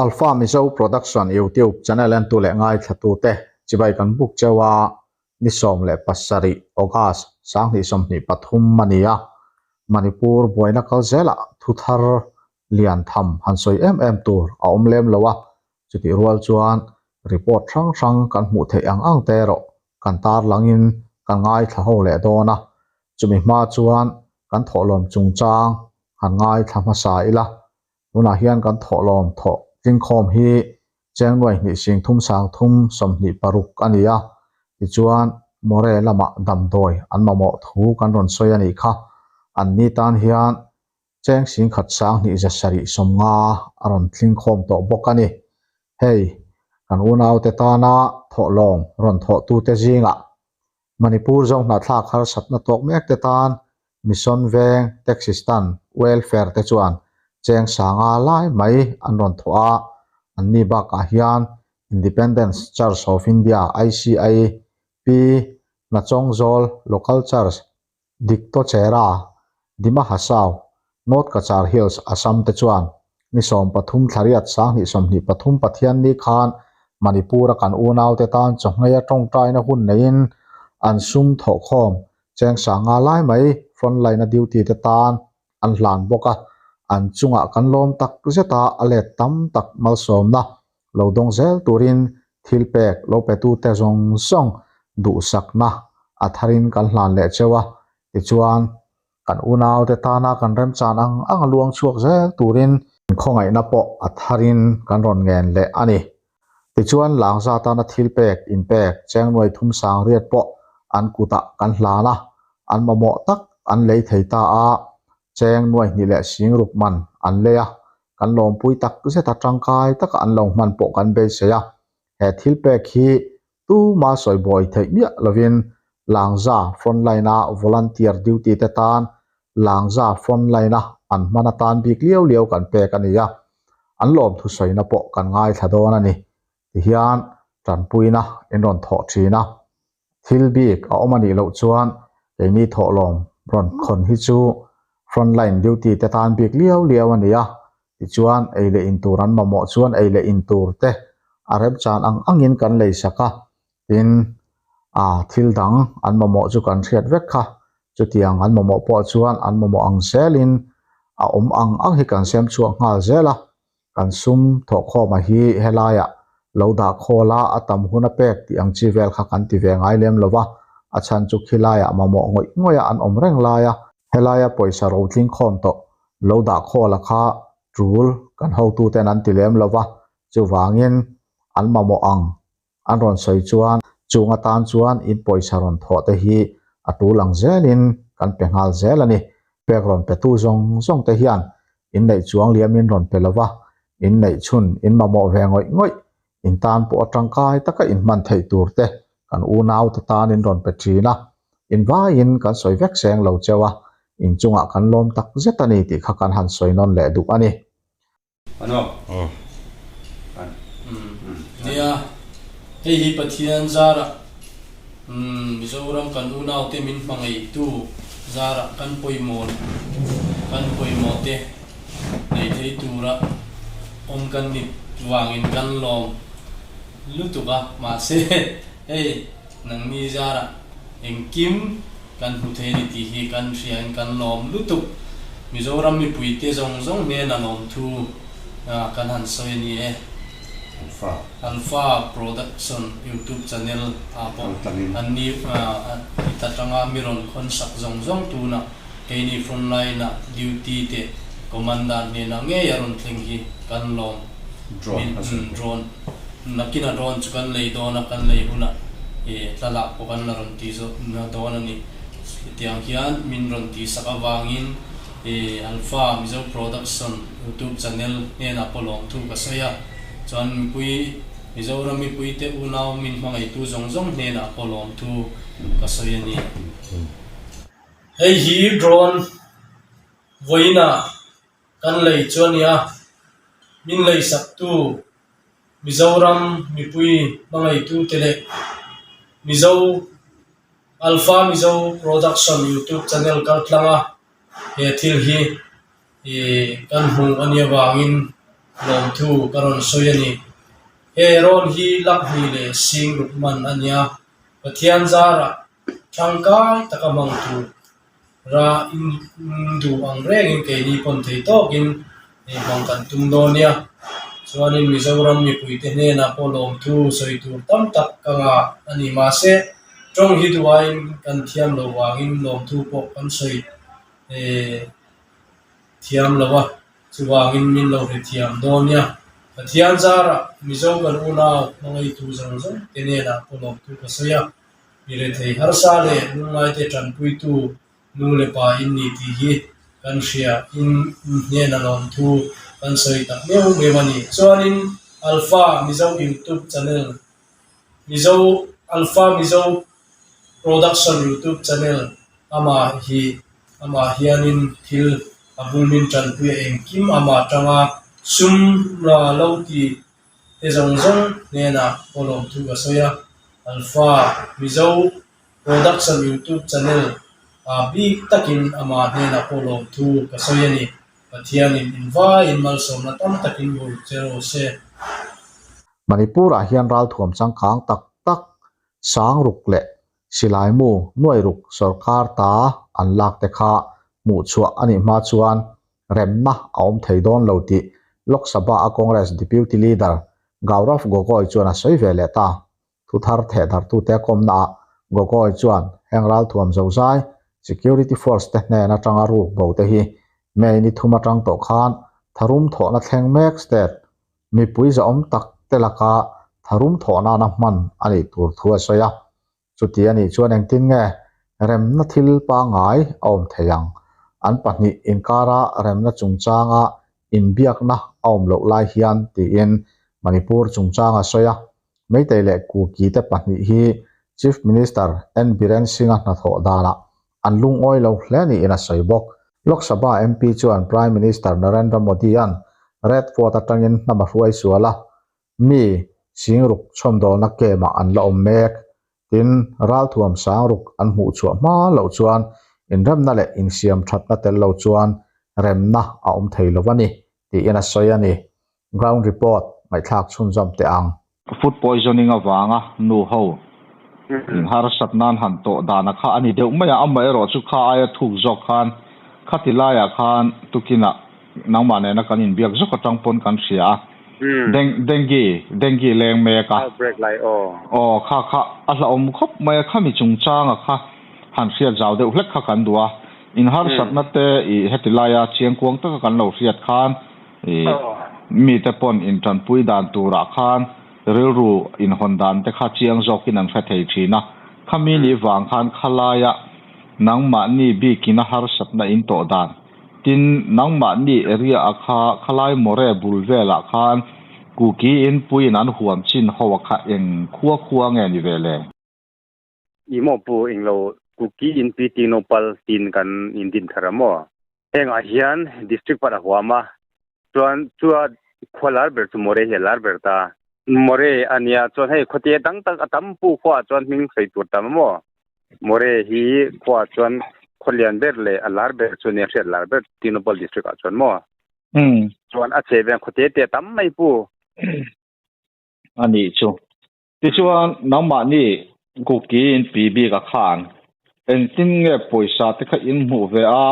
Alpha Mizo Production YouTube channel and tu le ngai thatu te chibai kan buk chawa ni som le pasari August sang ni som ni pathum mania Manipur boina kalzela thuthar lian tham hansoi em tur a omlem lawa chuti rual chuan report sang kan mu the ang te ro kan tar langin kan ngai tha ho le dona chumi ma chuan kan tholom chungchang han ngai thama sa ila una hian kan tholom tho ting khom hi cheng noi ni sing thum sang thum som ni paruk ania ti chuan more lama dam doi an mamo thu kan ron soi ani kha an ni tan hian cheng sing khat sang ni za sari som nga aron tling khom to bokani hei kan unau te ta na tholom ron tho tu te jinga Manipur zong na thla khar satna tok mek te tan mission veng texistan welfare te chuan cheng sanga lai mai an ron thoa an ni ba ka hian Independence Church of India ICI p na chong zol local church dikto chera dima hasau North Kachar Hills Assam te chuan ni som pathum thariat sang ni som ni pathum pathian ni khan Manipur kan unau te tan chongngai tong tai na hun nein an sum tho khom cheng sanga lai mai front line duty te tan an hlan boka an chunga kan lom tak zeta ale tam tak mal som na lo dong zel turin thilpek lo pe tu te zong song du sakna atharin kan hlan le chewa ti chuan kan unau te ta na kan rem chan ang luang chuak zel turin khongai na po atharin kan ron ngen le ani ti chuan langza ta na thilpek inpek cheng noi thum sang riat po an kuta kan hlana an mamo tak an lei theita a cheng noi ni le sing rup man an leya kan lom pui tak zeta tangkai tak an long man po kan be seya he thilpek hi tu ma soi boy thei mia lovin langza frontline a volunteer duty te tan langza frontline a an mana tan bik liao kan pe kan ya an lom thu soi na po kan ngai thadon ani ti hian tran puina en ron tho thina thil bik a omani lo chuan eini tholom ron khon hi chu frontline duty te tan bik liao ania ti chuan eile in turan mamo chuan eile in tur te arep chan angin kan lei saka tin thil dang an mamo chu kan riat vek kha chutiang an mamo po chuan an mamo ang selin a ang hi kan sem chuak ngal zela kan sum tho kho ma hi helaya loda khola atam huna pek ti ang chi vel kha kan ti ve ngai lem lova achan chu khilaya mamo ngoya an omreng laya helaya poisa ro tling khom to loda khola kha rule kan ho tu ten an ti lem lova chu wangin an mamo ang an ron soi chuan chunga tan chuan in poisa ron tho te hi atu lang zelin kan pengal zelani pek ron pe tu zong te hian in nei chuang liamin ron pe lova in nei chun in mamo ve ngoi in tan po atangkai taka in man thei tur te kan unau ta tan in ron pe thina in va in kan soi vek seng lo chewa in chunga kan lom tak zetani ti kha kan han soi non le du ani ano nia hei hi pathian zara mizoram kan unau te min mangai tu zara kan poimo te nei thei tura om kan ni wangin kan lom lutuka ma se hey nang ni zara engkim kan hu thei ni ti hi kan rian kan lom lutuk mizoram mi puite zong ne na nom thu kan han soi ni Alpha Production YouTube channel apo anni itatanga miron konsak zong tu na kaini frontline na duty te commandant ne na nge yaron thing hi kan lom drone nakina drone chu kan lei dona kan lei huna tala ko kan na ron ti zo na dona ni tiang hian min ron ti sakawangin Alpha Mizo Production YouTube channel ne na polong thu ka saya chan pui Mizoram mi pui te unau min mangai tu zong ne na polong thu ka saya ni hey hi drone voina kan lei chuan ya min lei sak tu Mizoram mi pui mangai tu tele Mizo Alpha Mizo Production YouTube channel kaltlanga he thil hi kan hung ania wangin lom thu karon soyani heron hi lak hi le sing rukman anya pathian zara thangkai takamang tu ra in du ang reng in ke ni pon thei to in e bang kan tum do nia chuanin mizoram mi puite ne na polom thu soi tur tam tak kanga ani ma se trong hi duain kan thiam lo wangin lom thu po kan soi e thiam lawa chuwangin min lo ri thiam do nia pathian zara mizo kan una mangai tu zong zong tene na polom thu ka soya mire thei har sa le nungai te tran pui tu nu le pa in ni ti hi kan ria in ne na lom thu kan soi tak meu me mani chuanin alpha mizo youtube channel mizo alpha mizo production youtube channel ama hianin thil abulmin tran pui eng kim ama tanga sum ra lo ti te zong zong ne na polom thu ka soya alpha mizo production youtube channel big takin ama ne na polom thu ka soyani pathianin inva in mal som na tam takin bul chero se Manipur a hian ral thuam changkhang tak tak sang ruk le silai mu nuai ruk sarkar ta an lak te kha mu chua ani ma chuan remna aum theidon loti Lok Sabha a Congress Deputy Leader Gaurav Gogoi chuan a soi vele ta thuthar the dar tu te komna Gogoi chuan henral thuam zozai security force te hne na tanga ruk bo te hi me ni thuma tang to khan tharum thona thleng mek state mi pui za om tak telaka tharum thona na man ani tur thua soya chuti ani chuan eng tin nge rem na thil pa ngai om theyang an pahni inkara rem na chungchanga in biak na om lo lai hian ti in Manipur chungchanga soya meitei le ku ki te pahni hi Chief Minister N Biren Singh na tho dana an lung oi lo hleni in a soibok Lok Sabha MP chuan Prime Minister Narendra Modi an red fort atangin nama huai suala mi singruk chomdol na kema an la om mek tin ral thuam sangruk an mu chua ma lo chuan in remna le in siam thatna tel lo chuan remna a om theilowani ti ina soyani ground report mai thak chunjam te ang food poisoning awanga nu ho har satnan han to dana kha ani deuh mai amai ro chu kha aya thuk jok khan khatilaya khan tukina nangmane na kanin biak jok atang pon kan sia dengue leng me ka break lai kha ala om khop mai kha mi chungchanga kha han sia jaw deuh hlek kha kan duwa in har satna te I hetilaya chiangkuang ta kan lo riat khan mi te pon in tran pui dan tura khan rilru in hondan te kha chiang jokin an fathei thina khami ni wang khan khalaya nangma ni bi kina har satna in to dan tin nangma ni area akha khalai more bulvela khan kuki in puin an huam chin howa kha eng khuwa nge ni vele imo pu inglo kuki in pt nopal tin kan indin tharamo heng a hian district para huama chuan chua kholar ber chu more helar berta more ania chuan hei khote dang tak atam pu khwa chuan ming sei tur tamamo more hi khwa chuan kholian ber le alar ber chu ne hret lar ber tinopal district a chuan mo chuan a cheve khote te tam mai pu ani chu ti chuan nangma ni kuki in pb ka khan en tin nge poisa te kha in mu ve a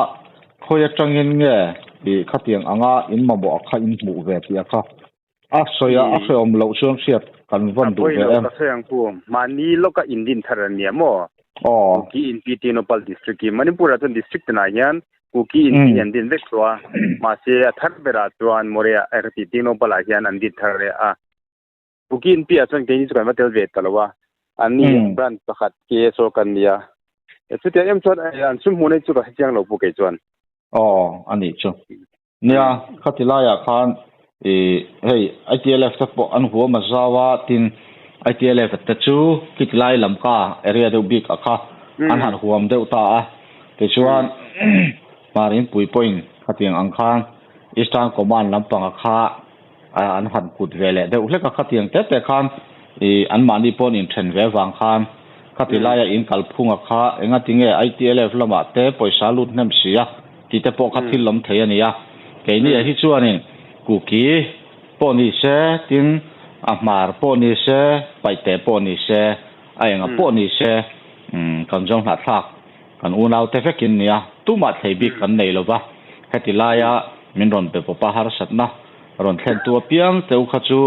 khoya tangin nge I khatiang anga in mabo kha in mu ve ti kha a soya a khom lo chuan siat kan von du ve em sayang pu mani loka indin tharania mo ki in pt nopal district ki manipur atun district na yan kuki in indin vekwa ma se thar bera chuan morea rpt nopal a yan andit thare a kuki in pi atun ke ni chuan matel ve talwa ani brand pakhat ke so kan nia chutia em chuan an sum hunai chu ka chiang lo pu ke chuan ani chu nia khatilaya khan hey ITLF ta po an huwa mazawa tin ITLF ta chu kitlai lamka area do big akha an han huam deuh ta a te chuan marin pui point khatiang ang khan Eastern Command lampang akha an han kut vele deuh hleka khatiang te khan an mani pon in then ve wang khan khatilaya in kalphung akha enga tinge ITLF lama te poisa lut nem sia ti te po khathil lom thei ania ke ni hi chuanin kuki po ni se tin amar po ni se paite po ni se ai nga po ni se kan jong hlat thak kan unau te vekin nia tuma theibi kan nei lova hetilaya min ron pe popa har satna ron thlen tu piang teu kha chu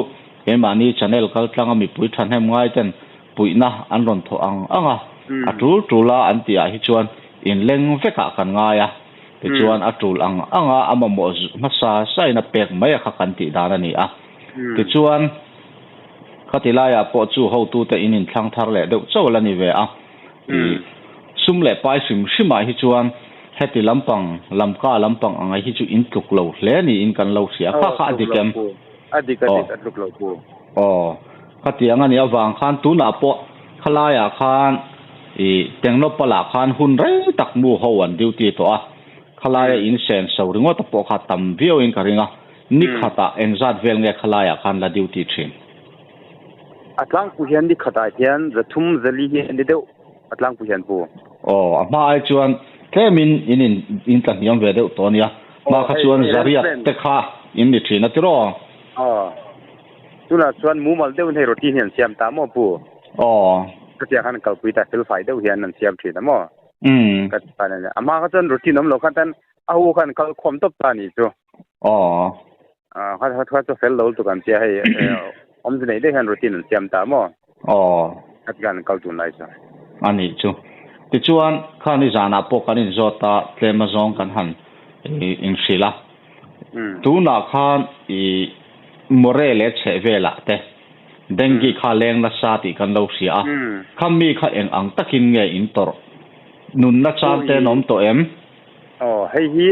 ke mani channel kal tlanga mi pui than hem ngai ten puina an ron tho anga atul tula an tia hi chuan in leng veka kan ngaya ti chuan atul anga amamo masa saina pek mai kha kan ti dana ni a ti chuan khatilaya po chu ho tu te in thlang thar le deuh chawla ni ve a sum le pai sim sima hi chuan heti lampang lamka lampang angai hi chu in tluk lo hle ni in kan lo sia kha adikem atluk lo pu khati anga ni awang khan tu na po khalaya khan tengno pala khan hun re tak mu ho an duty to a khalaya in sen so ringo to po kha tam vio in karinga ni khata engzat vel nge khalaya khan la duty thin atlang pu hian ni khata hian rathum zali hi ani deuh atlang pu hian pu ama ai chuan kemin in tlan yam ve deuh to nia ma kha chuan zaria te kha in ni thina tiro tuna chuan mu mal deuh nei roti hian siam ta mo pu katia khan kalpuita sel fai deuh hian nan siam thina mo kat pana ama kha chuan roti nom lo khan tan au khan kal khom top ta ni chu kha chu fel lo tu kan tia hei om nei de han roti nan siam ta mo kat gan kal tu nai sa ani chu ti chuan khani jana po kanin zota tlemazong kan han in sila tu na khan morele chevela te dengi kha leng na sa ti kan lo sia khammi kha eng ang takin nge in tor nun na chan te nom to em hei hi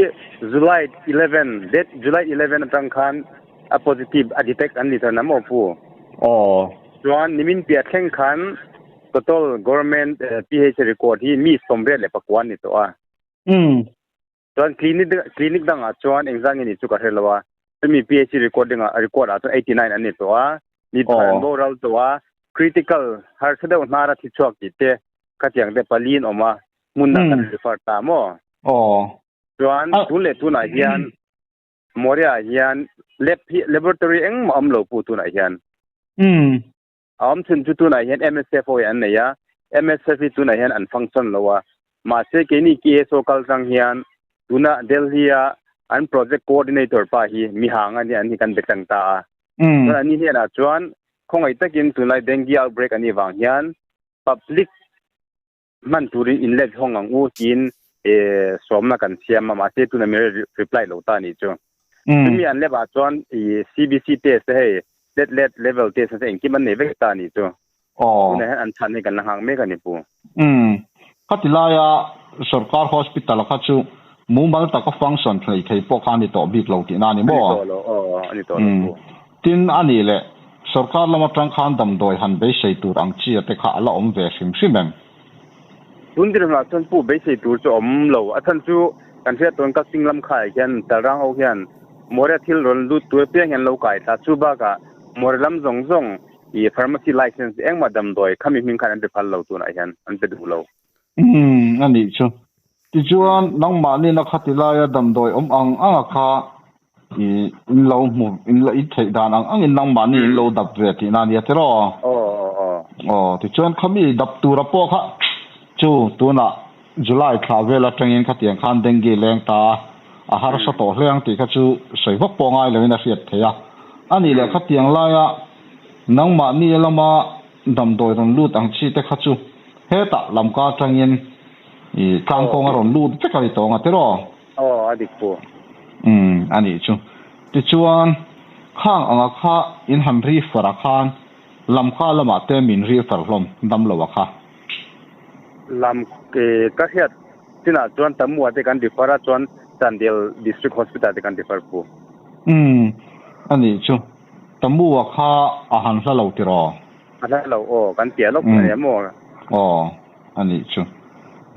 July 11 date July 11 atang khan a positive a detect an ni thana mo pu chuan nimin pia thleng khan total government PH record hi mi somre le pakwan ni to a chuan clinic danga chuan exam ni chu ka helawa mi PH recording record a to 89 an ni to a ni than moral to a critical har sada nara thi chuak ti te katiang de palin oma munna kan refer ta mo chuan tule tu na hian moria hian laboratory eng am lo pu tu na hian am chen tu na hian MSF o an ne ya MSF tu na hian an function lowa ma se ke ni KSO kal sang hian tuna Delhi an project coordinator pa hi mi hanga ni an kan betang ta ani he na chuan khongai takin tunai dengue outbreak ani wang hian public man turi inlet hongang u tin somna kan siam ma se tuna me reply lo ta ni chu mi an le ba chuan CBC test he let level test se engki man ne ve ta ni chu ne an than ni kan hang me kan ni pu katilaya sarkar hospital kha chu mumal ta ka function thei po khan ni to big lo ti na ni mo ani to tin ani le sarkar lama tang khan dam doi han be sei tur ang chi te kha ala om ve sim simem tundir na chon pu be sei tur chu om lo athan chu kan se ton ka singlam khai hian tarang ho hian more thil ron lu tu pe hian lo kai ta chu ba ka more lam zong zong i pharmacy license eng madam doi khami min khan an be phal lo tu na hian an pe du lo ani chu ti chuan nang ma ni na khatilaya dam doi om ang anga kha in lo mu in la i thei dan ang in nang ma ni in lo dap ve ti na ni atero ti chuan khami dap tu ra po kha chu tu na July kha vela tangin khatiang khan dengue leng ta a har sa to hleng ti kha chu sei vok po ngai lo ina riat theya ani le khatiang la ya nang ma ni lama dam doi ron lut ang chi te kha chu heta lamka tangin tlang ko ngaron lut te kali to nga tero adik po ani chu ti chuan khang anga kha in han ri fara khan lam kha lama te min ri far hlom dam lo wa kha lam ke ka hiat tina chuan tamua te kan difara chuan Chandel district hospital te kan difar pu ani chu tamua kha a han hla lo tiro ala lo kan tia lok ne mo ani chu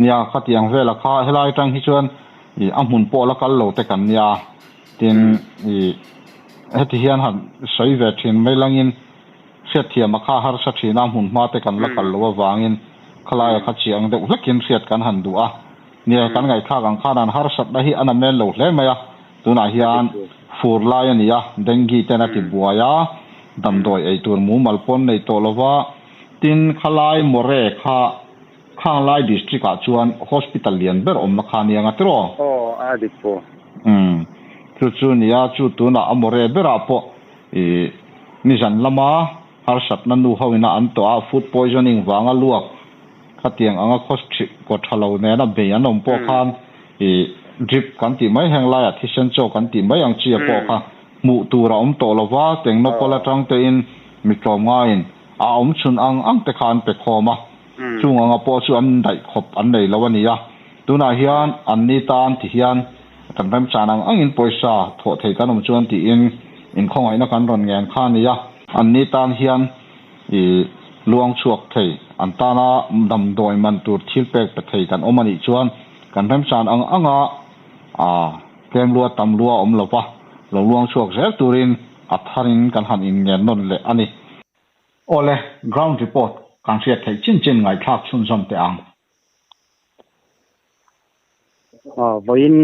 nia khatiang vela kha helai tang hi chuan amun po la kal lo te kan nia tin heti hian han sei ve thin mai langin set thiam kha har sa thina mun ma te kan la kal lo wangin khalaya kha chiang de ulakin riat kan han du'a nia kan ngai kha gang khanan har sat da hi ana mel lo hle maya tuna hian fur lai ania dengi tena ti buaya damdoi ei tur mu malpon nei to lova tin khalai more kha khang lai district a chuan hospital lian ber om na khani anga tro adipo chu nia chu tuna amore bera po ni jan lama har sat na nu hoina an to a food poisoning wanga luak khatiang anga khosti ko thalo ne na be an om po khan drip kan ti mai hang lai a thisan cho kan ti mai ang chi po kha mu tu ra om to lova teng no pola tang te in mi trom nga in a om chun ang te khan pe khoma chung anga po chu an dai khop an nei lawani ya tuna hian an ni tan ti hian kan ram chanang angin poisa tho thei kan om chuan ti in khongai na kan ron ngen khan ya an ni tan hian luang chuak thei an tana dam doi man tur thil pek pe thei kan omani chuan kan ram chan anga kem lua tam lua om lopa lo luang chuak zel turin atharin kan han in ngen non le ani ole ground report kan sia thei chin ngai thak chun som te ang voin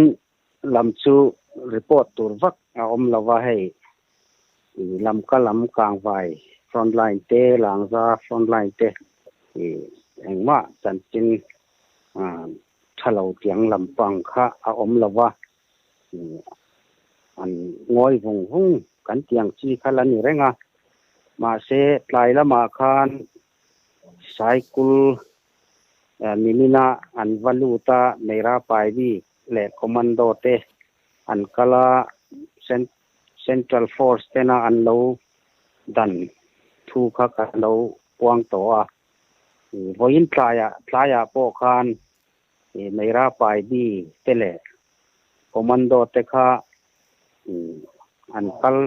lam chu report tur vak om lawa hei lam ka lam kang vai frontline te langza frontline te engma chanchin thalo tiang lampang kha om lawa an ngoi vung kan tiang chi khalani renga ma se tlai lama khan cycle minina an valuta meira paibi le commando te an kala central force tena an lo dan thu kha ka lo puang to a voin tlaya po khan meira paibi tele commando te kha an kal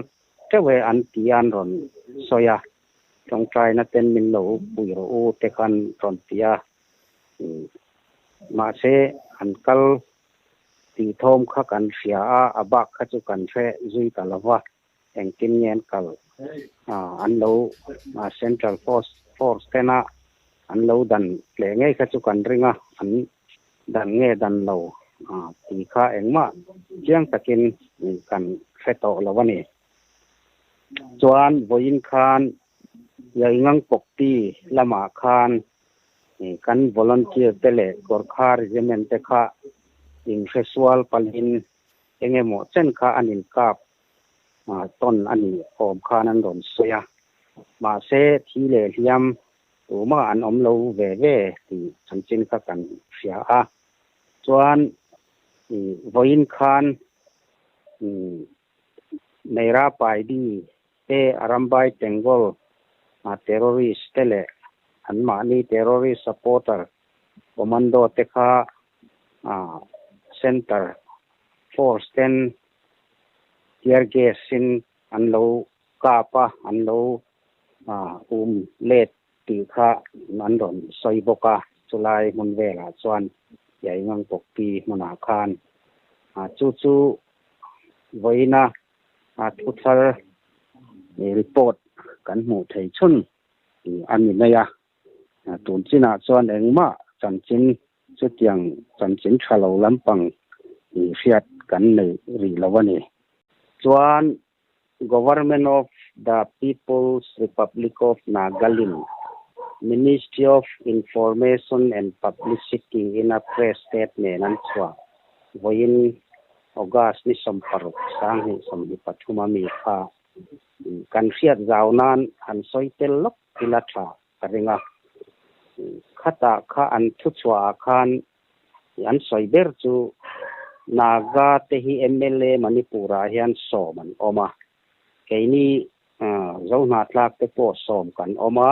tewe an tian ron soya trong trai na ten min lo pui ro u te khan ron tia ma se an kal ti thom kha kan sia abak kha chu kan the zui talawa engkin yen kal an lo central force tena an lo dan ple nge kha chu kan ringa an dan nge dan lo ti kha engma chiang takin kan feto lawani chuan voin khan yaingang pokti lama khan kan volunteer tele gorkha regiment te kha in sexual palin engemo chen kha anin kap ton ani om khan an ron soya ma se thile hiam tuma an om lo ve ti chanchin kha kan sia chuan voin khan neira paidi te arambai tengol terrorist tele an mani terrorist supporter commando te kha center force ten tear gas in an lo kapa an lo let ti kha an ron soi boka chulai mun vela chuan yai ngang pokpi mona khan chu voina thuthar report kan mu thei chun ani naya tun china chuan engma chanchin chutiang chanchin thalo lampang fiat kan nei ri lawani chuan government of the people's republic of Nagaland Ministry of Information and Publicity in a press statement an chwa voin August ni samparuk sang hi samhi pathuma mi kha kan fiat zaunan an soitel lok tilatha karinga khata kha an thuchwa khan an soiber chu naga te hi MLA manipura hian soman oma keini zona tlak te po som kan oma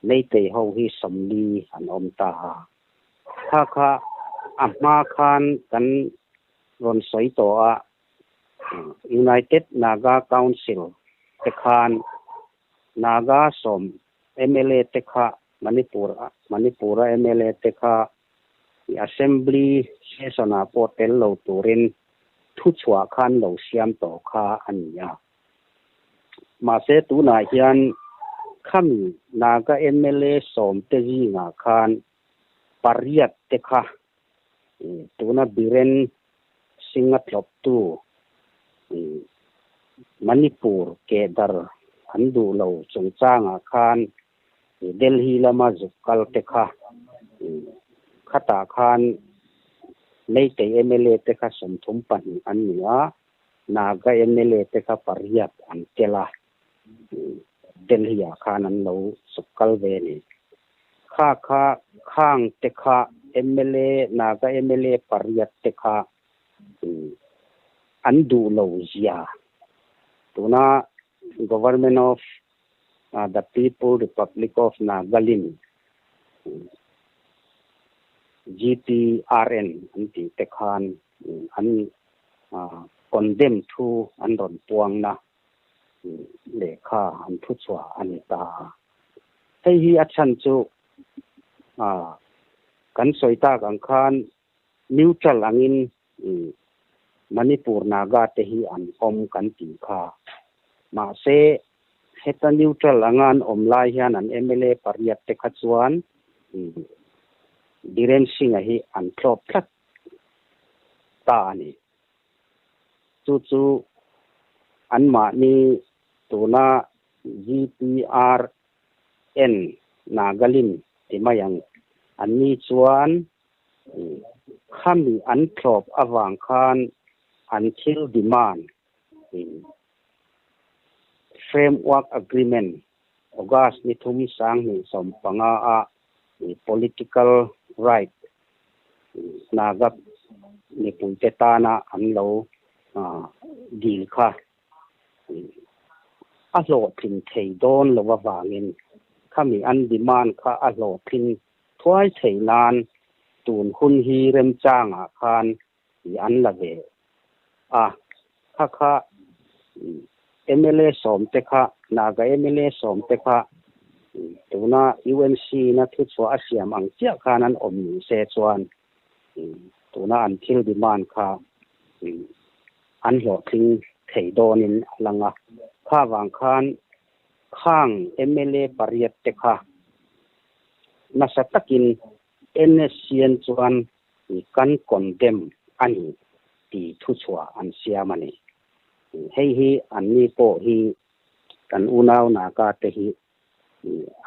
leite ho hi somli an om ta kha amma khan kan ron soi to United Naga Council te khan naga som MLA te kha manipura MLA te kha assembly session portal lo turin thu chwa khan lo siam to kha ania ma se tu na hian kham naga MLA som te ji nga khan pariat te kha tu na biren singa thlop tu Manipur ke dar andu lo chungchanga khan Delhi lama zukal te kha khata khan nei te MLA te kha somthum pan ania naga MLA te kha pariat an tela Delhi khan an lo zukal ve ni kha khang te kha MLA naga MLA pariat te kha andu lo zia tuna government of the People Republic of Nagaland GPRN anti tekhan an condemn to andon puang na lekha an thu chwa anita hei hi achan chu kan soita kan khan neutral angin Manipur Naga te hi an om kan ti kha ma se heta neutral angan omlai hian an MLA pariat te kha chuan Dhiren Singh hi an thlop thlat ta ani chu an ma ni tuna GPRN Nagaland timayang an ni chuan khami an thlop awang khan until demand framework agreement August ni thum sang ni som panga a political right nagap ni punte tana anlo deal kha a lo thin thei don lo wangin khami an demand kha a lo thin thwai thei nan tun hun hi rem changa khan an la ve kha MLA som te kha naga MLA som te kha tuna UNC na thu chwa asiam ang chia khanan om ni se chuan tuna an thil demand kha an lo thing thei donin langa kha wang khan khang MLA pariat te kha na satakin NSCN chuan kan condemn ani ti thu chwa an siamani hei hi an ni po hi kan unaw na ka te hi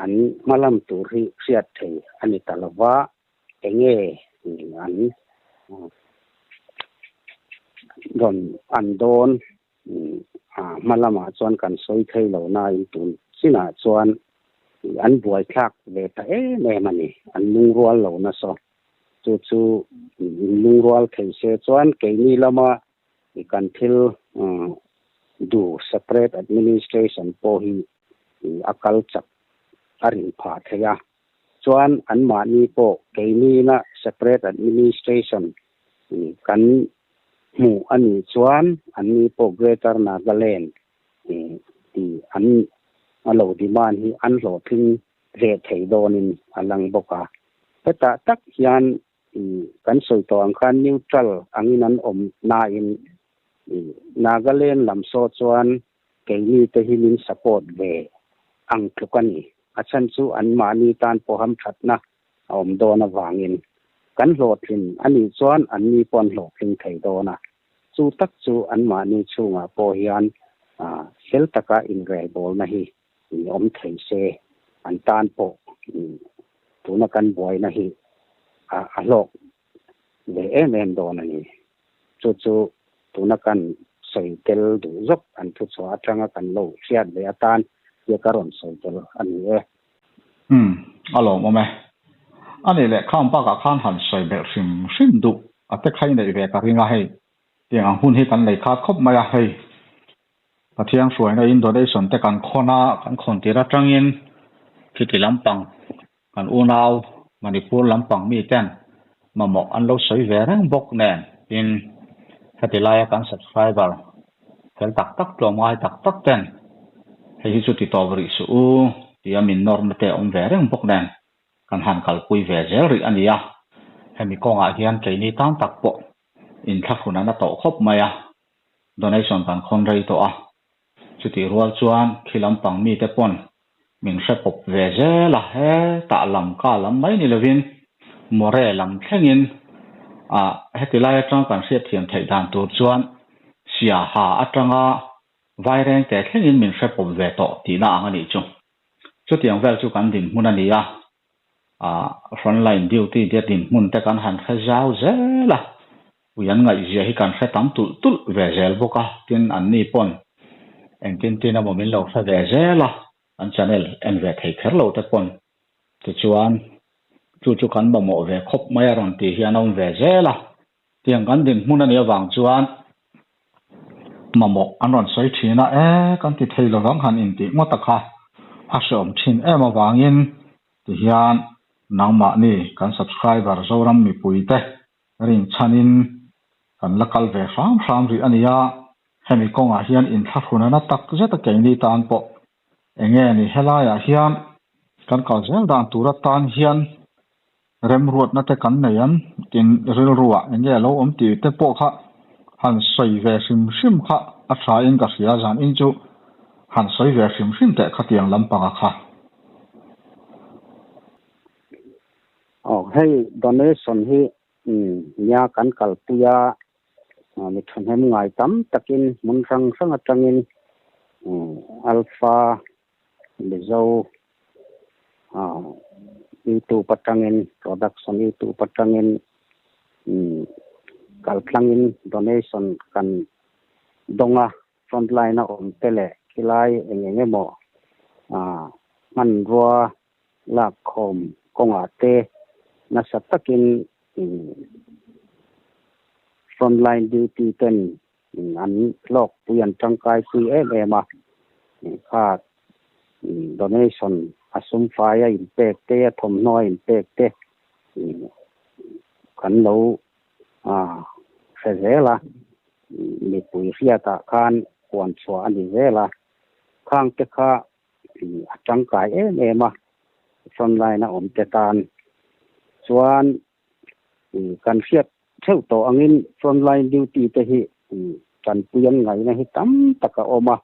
an malam tu ri siat thei ani talawa enge an don an don malama chuan kan soi thei lo na in tun sina chuan an buai thak ve ta me mani an lung rual lo na so chu lung rual thei se chuan ke ni lama kan thil do separate administration po hi akal chak arin pha theya chuan an ma ni po ke ni na separate administration kan mu ani chuan an ni po Greater Nagaland ti an alo demand hi an lo thing re thei donin alang boka ta tak hian kan soi to ang khan neutral angin an om na in Nagaland lamso chuan keini te himin support ve ang thukani achan chu an mani tan poham thatna om dona wangin kan lo thin ani chuan an ni pon lo thin thei dona chu tak chu an mani chunga po hian sel taka in rel bol na hi om thei se an tan po tuna kan boy na hi a lok ve em dona ni chu tuna kan soi tel du zok an thu chwa atanga kan lo siat ve atan ye karon soi tel ani alo mame ani le kham pa ka khan han soi be sim du ate khai nei ve ka ringa hei tiang hun hi kan lei kha khop maya hei pathiang suai na in donation te kan khona kan khon tira tangin khiti lampang kan unaw Manipur lampang mi ten mamo an lo soi ve rang bok nen in Hatilaya kan subscriber fel tak tlomai tak ten hei chu ti tawri su ti amin normate om vereng bok nen kan han kalpui ve zel ri ania hemi konga hian keini tan tak po in thafuna na to khop maya donation kan khon rei to a chu ti rual chuan khilam pang mi te pon min repop ve zela he ta lam ka lam mai ni lovin more lam thlengin hetilai atang kan siat thiam thei dan tur chuan sia ha atanga vai reng te thlengin min hre pom ve to ti na anga ni chu chu tiang vel chu kan din mun ani a frontline duty dia din mun te kan han kha zau zela uyan ngai zia hi kan hre tam tul ve zel boka tin an ni pon engkin tin a momin lo hre ve zela an channel en ve thei kher lo te pon ti chuan chu kan ba mo ve khop mai ron ti hian om ve zela tiang kan din mun ani awang chuan mamo anon soi thina kan ti theilo rang han in ti ngotaka a som thin ema wangin ti hian nangma ni kan subscriber zoram mi puite ring chanin kan lakal ve ram ri ania hemi konga hian in thlahuna na tak zeta keini tan po enge ni helaya hian kan kal zel dan tura tan hian rem ruat na te kan neyan tin ril ruwa enge lo om ti te po kha han soi ve sim kha a tha in ka sia zan in chu han soi ve sim te kha tiang lampanga kha hei donation hi nya kan kalpuya mi thonhem ngai tam takin mun sang atangin alpha bezo YouTube patangin production YouTube patangin kalplangin donation kan donga frontline om tele kilai engenge mo man ruwa la khom konga te na satakin frontline duty ten an lok puyan tangkai si ema kha donation asum fire impact te thom no impact te kan lo fezela mi pui riata khan kwan chwa ani vela khang te kha tangkai ema frontline na om te tan chuan kan fiat theu to angin frontline duty te hi kan puyan ngai na hi tam taka oma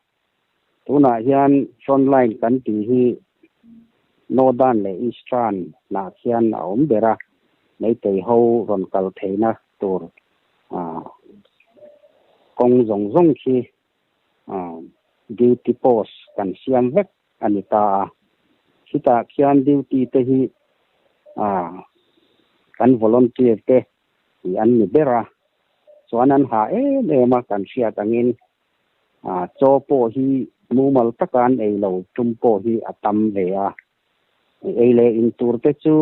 tuna hian frontline kan ti hi northern le eastern na hian a om bera nei tei ho ron kal theina tur kong zong khi duty post kan siam vek anita kita khian duty te hi kan volunteer te an ni bera chuan an ha ema kan sia tangin cho po hi mumal takan ei lo tum po hi atam le ei le in tur te chu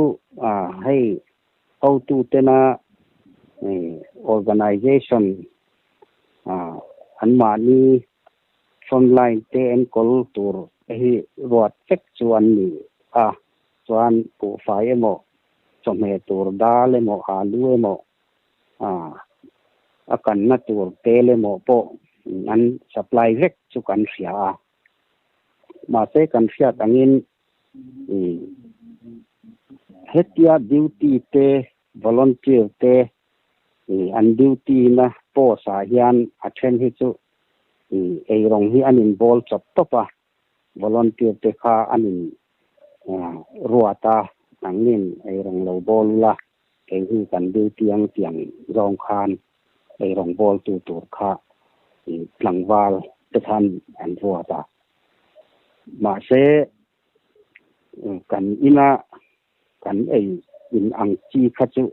hei how to tena organization an ma ni frontline te en kol tur hi ruat fek chuan ni chuan pu fai emo chome tur dal emo alu emo akan na tur tele mo po an supply vek chu kan sia ma se kan sia tangin hetia duty te volunteer te an duty na po sa hian athen hi chu ei rong hi an involve chop topa volunteer te kha anin ruata nangin ei rong lo bol la ei hi kan duty ang tiang rong khan ei rong bol tu tur kha tlangwal te khan an ruata ma se kan ina kan ei in ang chi kha chu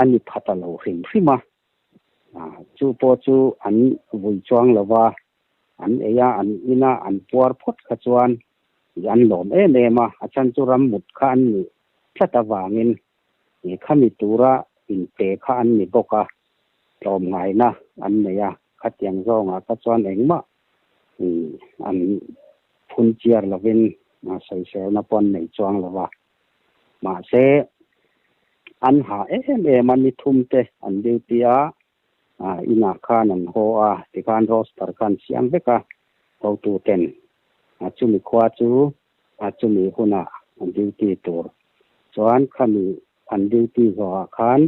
ani phatalo hima chu po chu an vui chuang lawa an eya an ina an puar phot kha chuan an lom ma achan chu ram mut kha an ni thata wangin ni khami tura in te kha an ni boka lom ngai na an neya khatiang zonga ka chuan engma an phun chiar lovin ma sai se na pon nei chuang lawa ma se an ha man ni thumte an deutia ina khan an ho tikan roster kan siam beka ho tu ten chumi khwa chu chumi huna an duty tur chuan khami an duty zo khan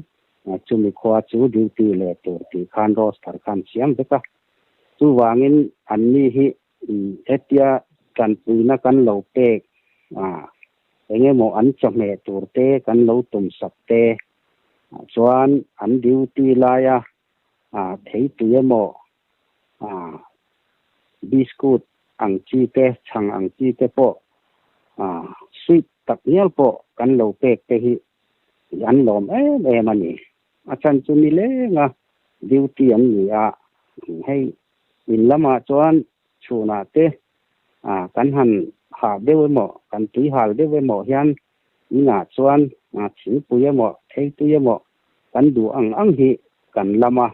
chumi khwa chu duty le tur ti khan roster kan siam beka chu wangin an ni hi etia kan puina kan lo pek enge mo an chome turte kan lo tum sakte chuan an duty laya thei tuemo biscuit ang chi te chang ang chi te po sweet tak nial po kan lo pek te hi an lom mani achan chu ni le nga duty an ni a hei in lama chuan chuna te kan han ha de mo kan tui hal de mo hian nga chuan thing puya mo thei tuya mo kan du ang hi kan lama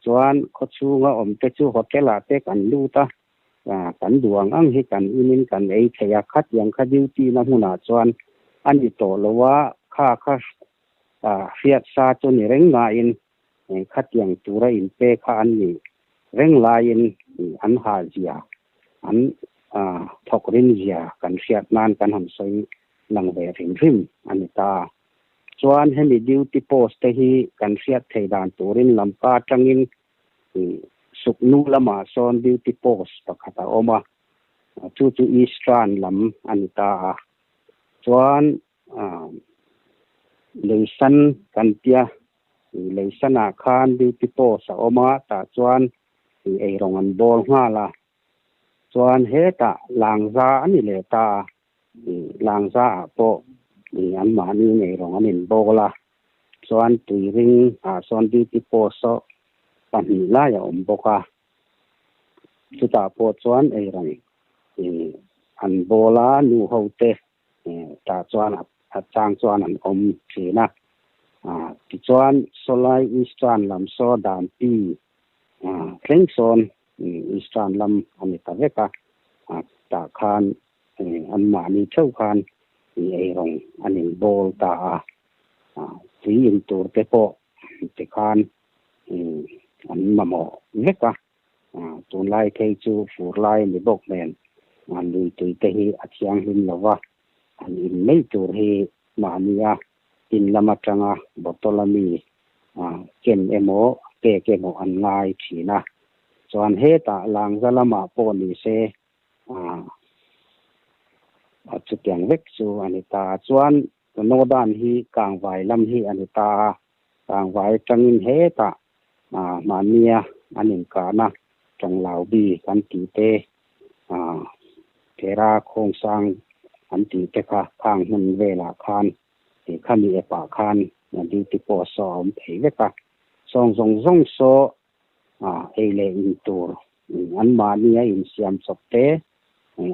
chuan kho chu nga om te chu hotel a te kan lu ta kan du ang hi kan inin kan ei theya khat yang kha duty na huna chuan ani to lowa kha fiat sa chu ni reng nga in khat yang tura in pe kha an ni reng la in an ha zia an thok rin zia kan fiat nan kan ham soi lang ve rim ani ta chuan hemi duty post te hi kan fiat thei dan turin lampa tangin suknu lama son duty post pakhata oma chu eastern lam ani ta chuan leisan kan tia leisana khan duty post oma ta chuan ei rong an bol nga la chuan he ta langza ani le ta langza po an ma ni nei rong an in bola chuan tui ring son duty post so pan hi la ya om boka chuta po chuan ei rang an bola nu hote ta chuan a chang chuan an om thina ti chuan solai eastern lam so dan pi klengson eastern lam ani ta veka ta khan an ma ni thau khan ei rong an in bol ta tui in tur te po te khan an mamo veka tun lai thei chu fur lai ni bok men an lui tui te hi athiang him lawa an in mei tur hi ma nia in lama tanga botolami ken emo pe ke mo an ngai thina chuan he ta lang zalama po ni se chu tiang vek chu ani ta chuan no dan hi kang vai lam hi ani ta kang vai tangin he ta mania anin kana trong lau bi kan ti te thera khong sang an ti te kha khang hun vela khan ti khami e pa khan na di ti po so om thei veka song zong so ele in tur an mania in siam chop te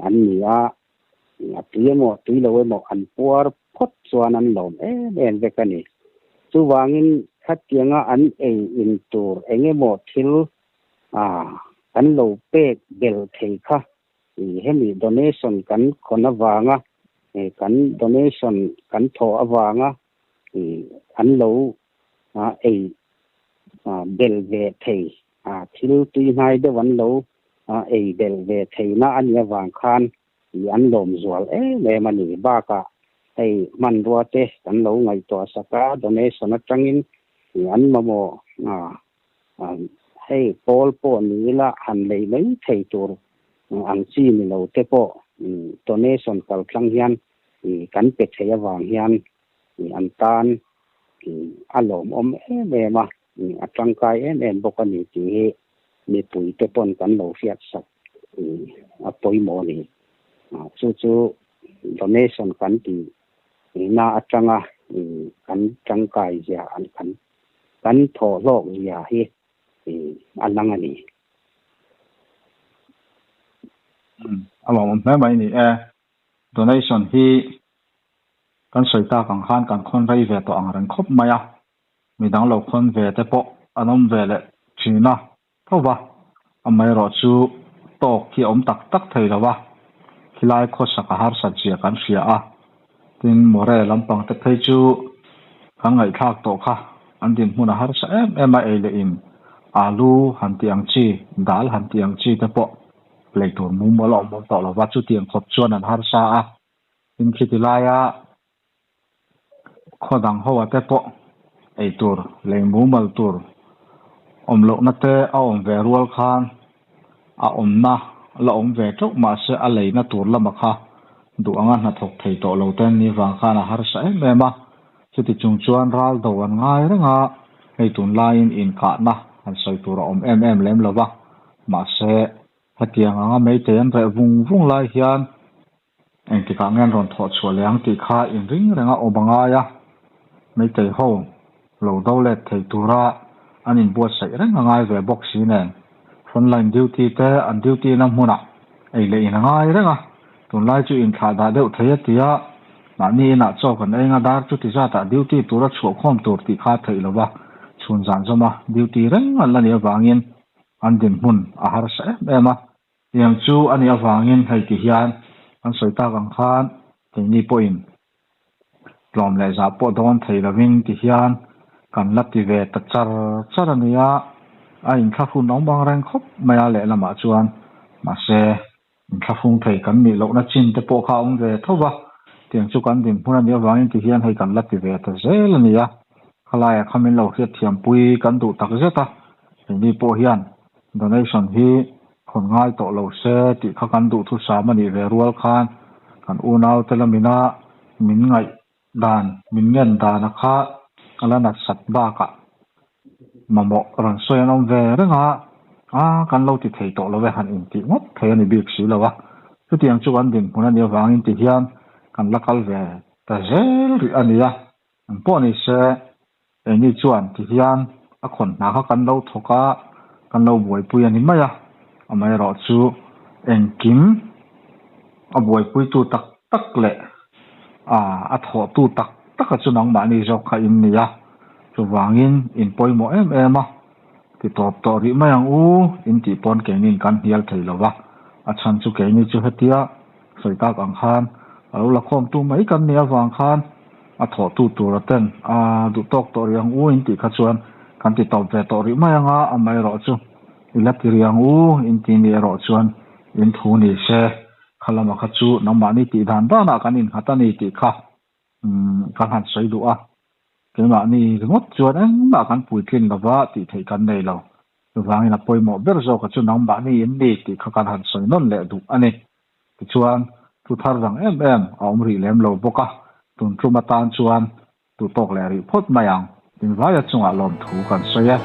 an nia atiemo tuilo mo an puar phot chuan an lom ben veka ni chu wangin khatianga an ei in tur engemo thil kan lo pek bel thei kha hemi donation kan khona wanga kan donation kan tho awanga an lo ei bel ve thei thil tui nai de wan lo ei bel ve thei na ania wang khan an lom zual le mani ba ka ei man ruwa te kan lo ngai to saka donation atangin an mamo hei pol po ni la han lei mai thei tur ang chi ni lo te po donation kal thlang hian kan pe thei awang hian an tan alom om me ma atang kai en bokani ti ni pui te pon kan lo fiat sak apoi mo ni chu donation kan ti na atanga kan tangkai ja an kan tho lok ya hi alang ani among mai ni donation hi kan soita kang khan kan khon rai ve to ang ran khop maya midang lo khon ve te po anom ve le thina thowa amai ro chu tok ki om tak thei lawa khilai kho saka har sa chia kan sia tin more lampang te thei chu kangai thak to kha an din huna har sa em a ele in alu han tiang chi dal han tiang chi te po plei tur mu mo lo mo to lo wa chu tiang khop chuan an har sa in khitilaya khodang ho te po ei tur le mu mal tur om lo na te a om ve rual khan a om na la om ve tok ma se a lei na tur lama kha du anga na thok thei to lo ten ni wang khana har sa me ma chuti chung chuan ral do an ngai ranga hei tun lain in ka na an soi tur om lem lova ma se hatiang anga mei te an re vung lai hian eng ti ka ngen ron tho chua leang ti kha in ring renga obanga ya mei te ho lo do le thei tura an in buat sai reng ngai ve box si nen frontline duty te an duty na hmuna ei le in ngai renga tun lai chu in kha da deuh thei atia ma ni na chaw kan enga dar chu ti za ta duty tura chu khom tur ti kha thei lowa chun zan zoma duty reng an la ni awangin an din mun a har sa ema yang chu ani awangin hei ti hian an soita kang khan te ni point lom le za po don thei loving ti hian kan lati ve ta char ania a in kha fu nong bang rang khop maya le lama chuan ma se in kha fung thei kan ni lo na chin te po kha ong ve thowa tiang chu kan din phuna ni awangin ti hian hei kan lati ve ta zel ania khalaya khamin lo hiat thiam pui kan du tak zeta ni po hian donation hi khon ngai to lo se ti kha kan du thu sa mani ve rual khan kan unau telamina min ngai dan min ngen dan kha alana sat ba ka mamo ran soyan om ve renga kan lo ti thei to lo ve han in ti ngop thei ani bik si lawa chu tiang chu kan din phuna ni awangin ti hian kan lakal ve ta zel ri ania an po ni se ni chuan ti hian a khon na kha kan lo thoka kan lo buai pui ani maya amai ro chu engkim a buai pui tu tak le a tho tu tak chu nang ma ni jok kha in nia chu wangin in poimo em a ti top to ri mayang u in ti pon ke nin kan hial thei lowa a chan chu ke ni chu hetia soita kang khan alo la khom tu mai kan nia wang khan a tho tu ra ten du tok to riang u in ti kha chuan kan ti top ve to ri mayanga amai ro chu ilati riang u in ti ni ro chuan in thu ni se khalama kha chu namba ni ti dan da na kan in hatani ti kha kan han soi du a ke ma ni ngot chuan ang ma kan pui tlin lawa ti thei kan nei lo wangin a poimo ber zo ka chu namba ni in ni ti kha kan han soi non le du ani ti chuan tu thar rang em a umri lem lo boka tun tru matan chuan tu tok le ri phot mayang tin vaya chunga lom thu kan soya